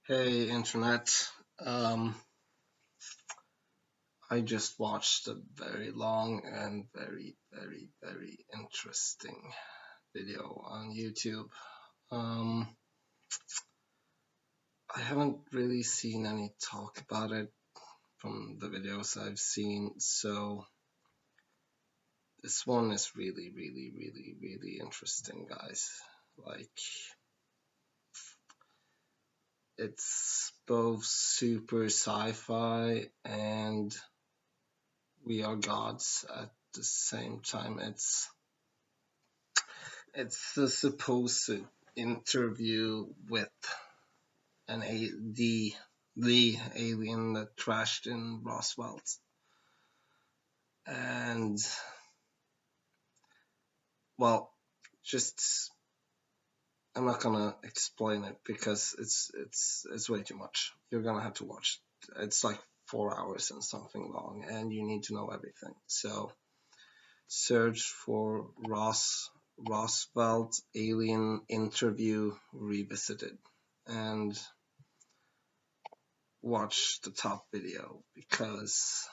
Hey, internet. Um, I just watched a very long and very interesting video on YouTube. Um, I haven't really seen any talk about it from the videos I've seen, so this one is really interesting, guys. Like, it's both super sci-fi and we are gods at the same time. It's a supposed interview with the alien that crashed in Roswell, and well, just I'm not gonna explain it because it's way too much. You're gonna have to watch. It's like 4 hours and something long, and you need to know everything. So search for Roswell Alien interview revisited and watch the top video because,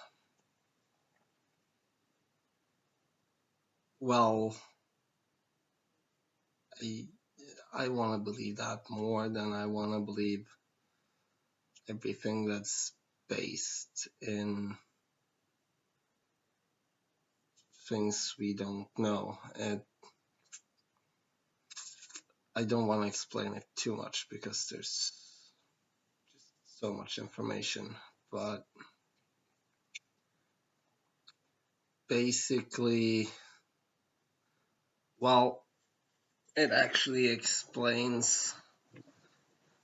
well, I, I want to believe that more than I want to believe everything that's based in things we don't know. And I don't want to explain it too much because there's just so much information. But basically, well, it actually explains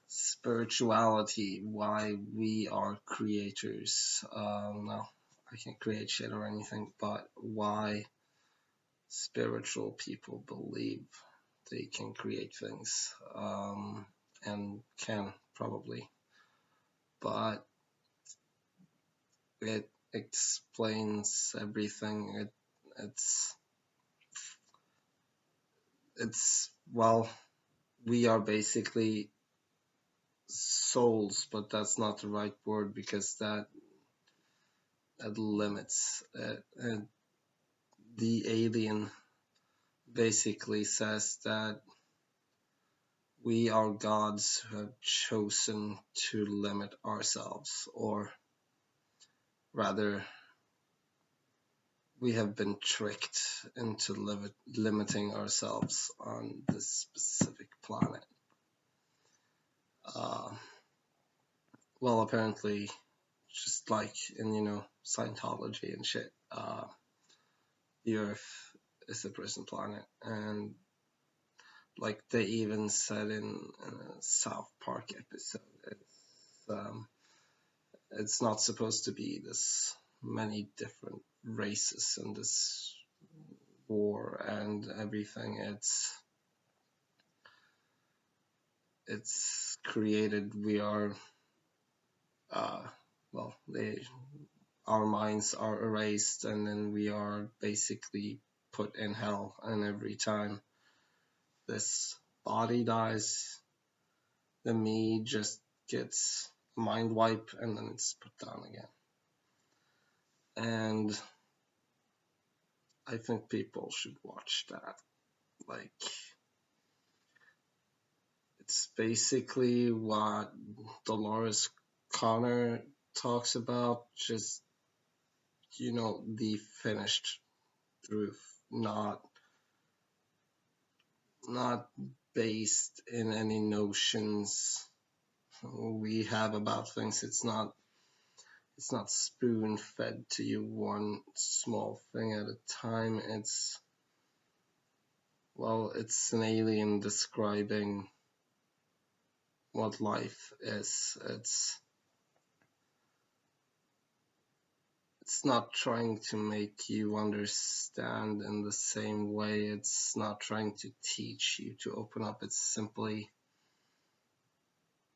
spirituality, why we are creators. No, I can't create shit or anything, but why spiritual people believe they can create things, and can probably, but it explains everything. It's well, we are basically souls, but that's not the right word because that limits it. And the alien basically says that we are gods who have chosen to limit ourselves, or rather, we have been tricked into limiting ourselves on this specific planet. Uh, well, apparently, just like in, Scientology and shit, the Earth is a prison planet, and like they even said in a South Park episode, it's not supposed to be this many different races and this war and everything. It's created. We are uh, well, our minds are erased, and then we are basically put in hell. And every time this body dies, the me just gets mind wipe, and then it's put down again. And I think people should watch that. Like, it's basically what Dolores Connor talks about, just, the finished truth, not based in any notions we have about things. It's not spoon fed to you one small thing at a time. It's an alien describing what life is. It's not trying to make you understand in the same way. It's not trying to teach you to open up. It's simply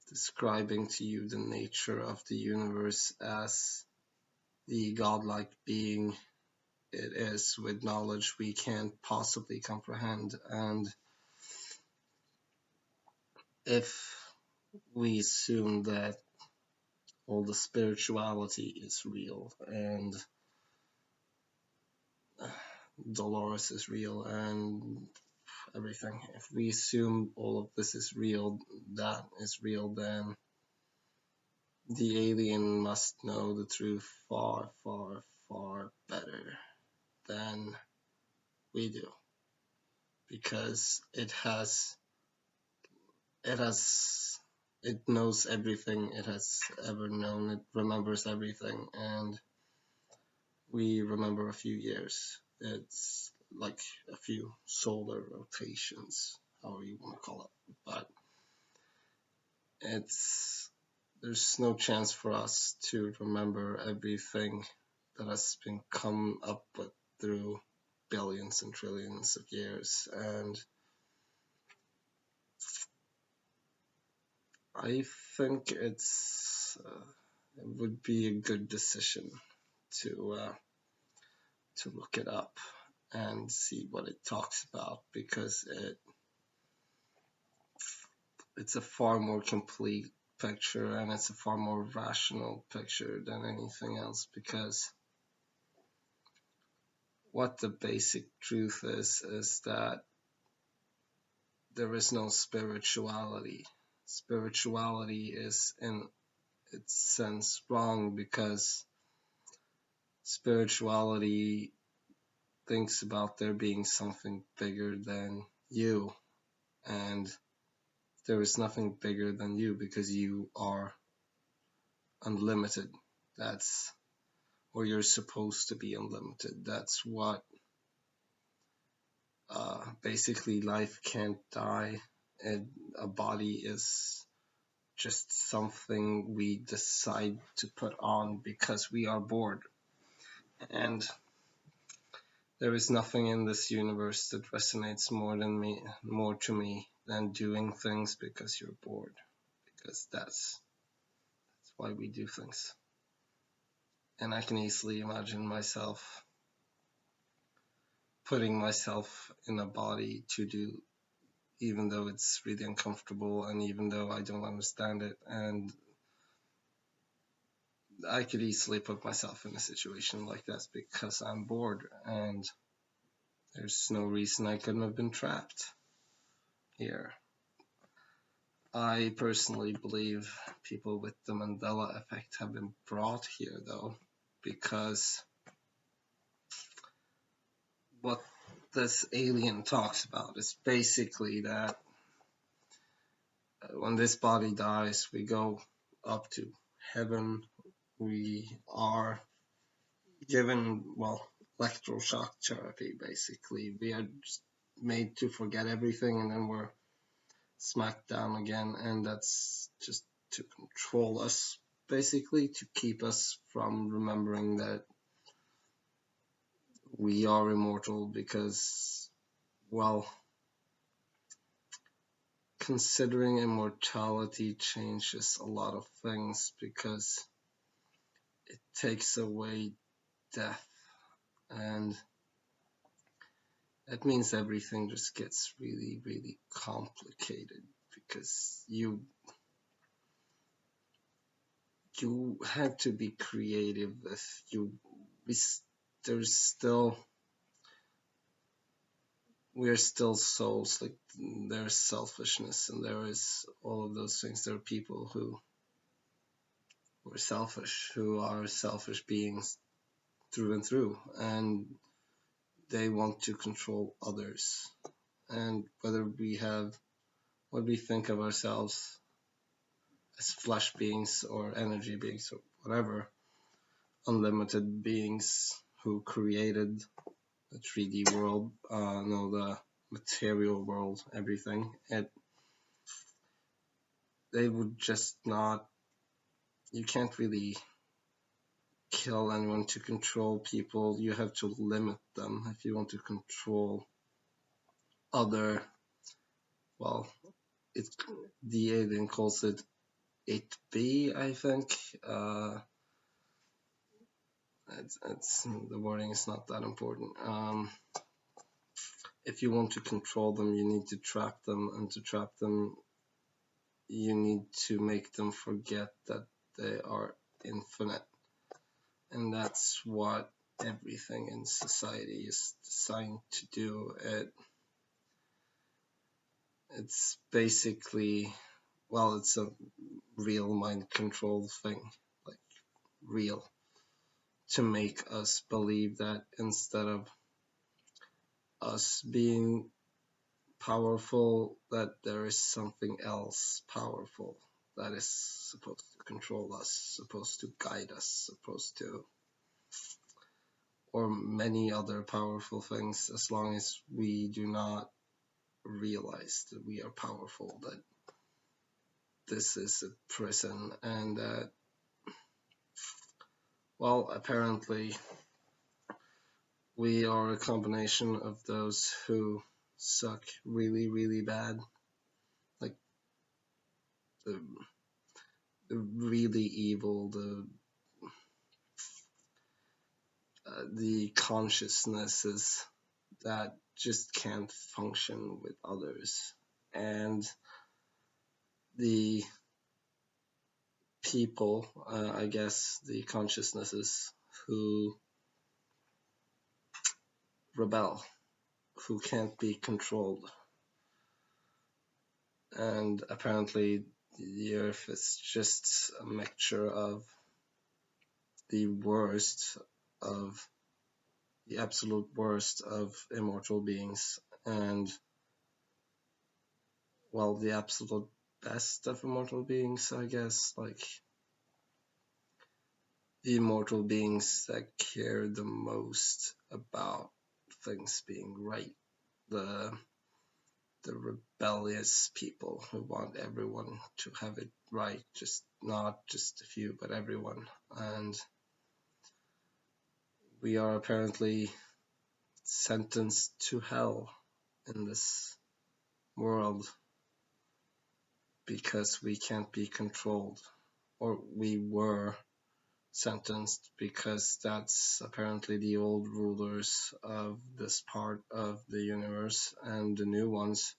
describing to you the nature of the universe as the godlike being it is, with knowledge we can't possibly comprehend. And if we assume that all the spirituality is real and Dolores is real and everything. If we assume all of this is real, that is real, then the alien must know the truth far, far, far better than we do, because it has it knows everything it has ever known. It remembers everything, and we remember a few years. It's like a few solar rotations, however you want to call it. But it's there's no chance for us to remember everything that has been come up with through billions and trillions of years. And I think it would be a good decision to look it up and see what it talks about, because it's a far more complete picture, and it's a far more rational picture than anything else, because what the basic truth is that there is no spirituality. Spirituality is in its sense wrong, because spirituality thinks about there being something bigger than you, and there is nothing bigger than you because you are unlimited. That's or you're supposed to be unlimited. That's what basically life can't die, and a body is just something we decide to put on because we are bored. And there is nothing in this universe that resonates more to me than doing things because you're bored, because that's why we do things. And I can easily imagine myself putting myself in a body to do, even though it's really uncomfortable and even though I don't understand it. And I could easily put myself in a situation like this because I'm bored, and there's no reason I couldn't have been trapped here. I personally believe people with the Mandela effect have been brought here, though, because what this alien talks about is basically that when this body dies, we go up to heaven. We are given, well, electroshock therapy, basically. We are just made to forget everything, and then we're smacked down again, and that's just to control us, basically, to keep us from remembering that we are immortal, because, well, considering immortality changes a lot of things, because it takes away death, and that means everything just gets really, really complicated, because you have to be creative. If you there's still we're still souls. Like, there's selfishness, and there is all of those things. There are people who are selfish, who are selfish beings through and through, and they want to control others. And whether we have what we think of ourselves as flesh beings or energy beings or whatever, unlimited beings who created the 3D world, the material world, everything, they would just not, you can't really kill anyone to control people. You have to limit them if you want to control other, well, it, the alien calls it 8B, I think. It's the wording is not that important. If you want to control them, you need to trap them, and to trap them, you need to make them forget that they are infinite. And that's what everything in society is designed to do. It's basically, well, it's a real mind control thing, like real, to make us believe that instead of us being powerful, that there is something else powerful that is supposed to control us, supposed to guide us, supposed to, or many other powerful things, as long as we do not realize that we are powerful, that this is a prison, and that, well, apparently we are a combination of those who suck really, really bad, like the, the really evil, the consciousnesses that just can't function with others, and the people, I guess, the consciousnesses who rebel, who can't be controlled. And apparently, the Earth is just a mixture of the worst of the absolute worst of immortal beings and, well, the absolute best of immortal beings, I guess, like the immortal beings that care the most about things being right, the rebellious people who want everyone to have it right, just not just a few, but everyone. And we are apparently sentenced to hell in this world because we can't be controlled, or we were sentenced because that's apparently the old rulers of this part of the universe, and the new ones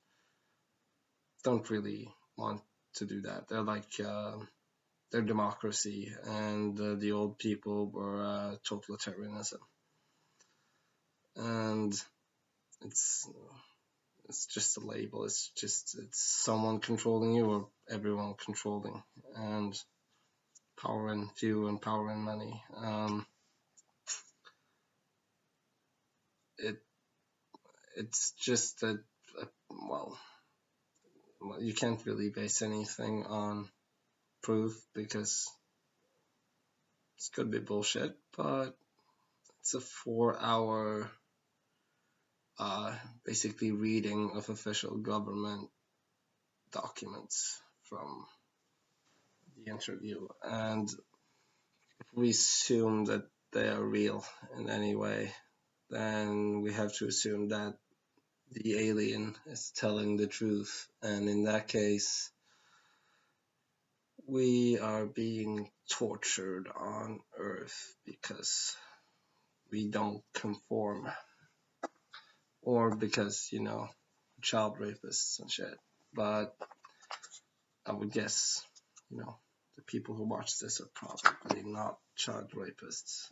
don't really want to do that. They're like they're democracy, and the old people were totalitarianism, and it's just a label. It's someone controlling you or everyone controlling, and power in few and power in many. It it's just that, well, you can't really base anything on proof because it's could be bullshit, but it's a 4 hour basically reading of official government documents from the interview, and if we assume that they are real in any way, then we have to assume that the alien is telling the truth, and in that case we are being tortured on Earth because we don't conform, or because, child rapists and shit. But I would guess, the people who watch this are probably not child rapists.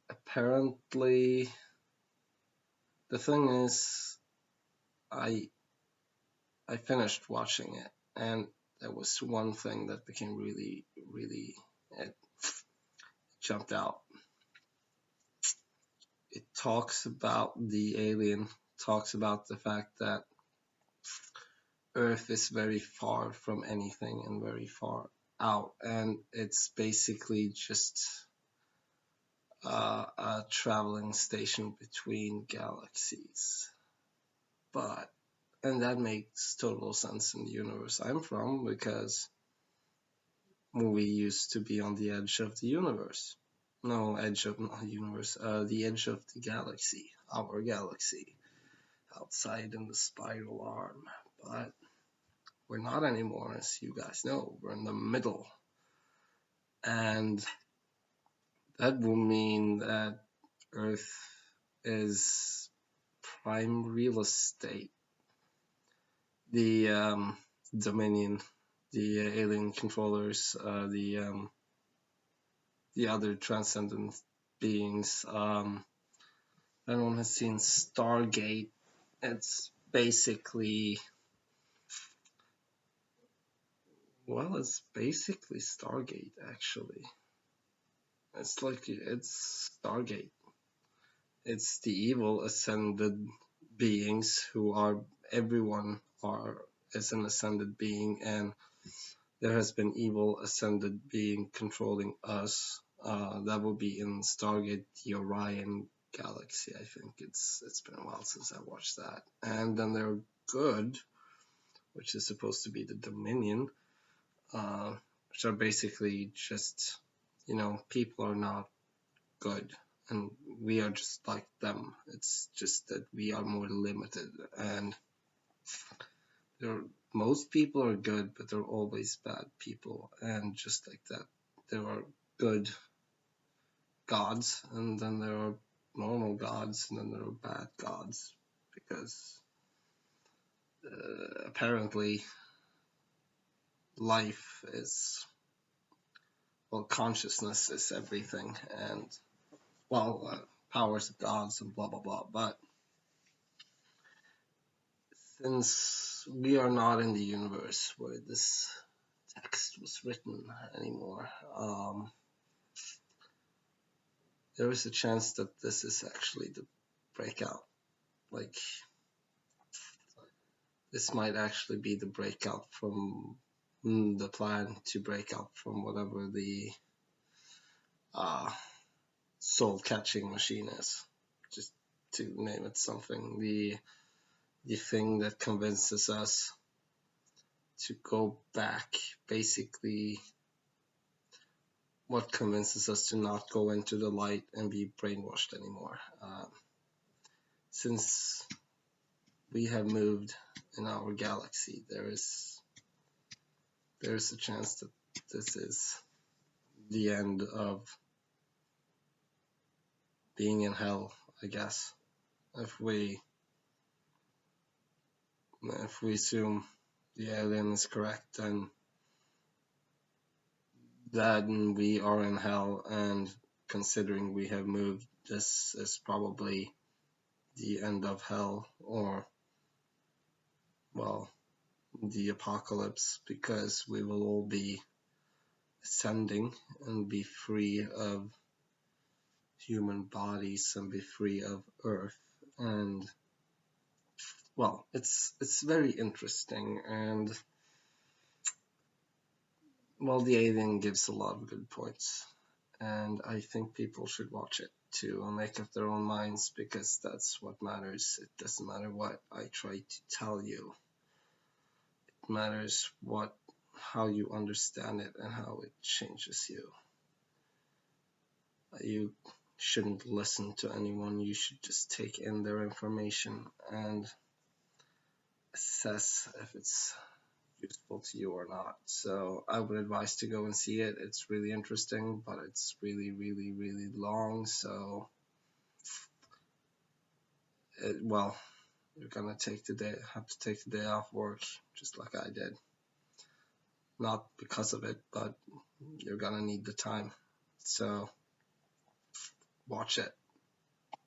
Apparently, the thing is, I finished watching it, and there was one thing that became really, really, it jumped out. It talks about the alien, talks about the fact that Earth is very far from anything and very far out, and it's basically just a traveling station between galaxies. And that makes total sense in the universe I'm from, because we used to be on the edge of the universe. No, edge of not the universe, the edge of the galaxy, our galaxy, outside in the spiral arm. But we're not anymore, as you guys know. We're in the middle. And that will mean that Earth is prime real estate the Dominion, the alien controllers, the other transcendent beings. Anyone has seen Stargate? It's basically, well, it's basically Stargate actually. It's Stargate. It's the evil ascended beings who are everyone are is an ascended being, and there has been evil ascended being controlling us. That will be in Stargate, the Orion galaxy. I think it's been a while since I watched that. And then they're good, which is supposed to be the Dominion, which are basically just, people are not good, and we are just like them. It's just that we are more limited, and most people are good, but there are always bad people, and just like that, there are good gods, and then there are normal gods, and then there are bad gods, because apparently life is, well, consciousness is everything, and powers of gods and blah blah blah. But since we are not in the universe where this text was written anymore, there is a chance that this is actually the breakout. Like, this might actually be the breakout from the plan to break out from whatever the soul catching machine is. Just to name it something, the thing that convinces us to go back, basically what convinces us to not go into the light and be brainwashed anymore. Since we have moved in our galaxy, there is a chance that this is the end of being in hell, I guess. If we assume the alien is correct, then we are in hell, and considering we have moved, this is probably the end of hell, or, well, the apocalypse, because we will all be ascending and be free of human bodies and be free of Earth. And, well, it's very interesting, and, well, the alien gives a lot of good points, and I think people should watch it to make up their own minds, because that's what matters. It doesn't matter what I try to tell you. It matters how you understand it and how it changes you. You shouldn't listen to anyone. You should just take in their information and assess if it's useful to you or not. So I would advise to go and see it. It's really interesting, but it's really, really, really long. So, you're gonna have to take the day off work, just like I did. Not because of it, but you're gonna need the time. So watch it.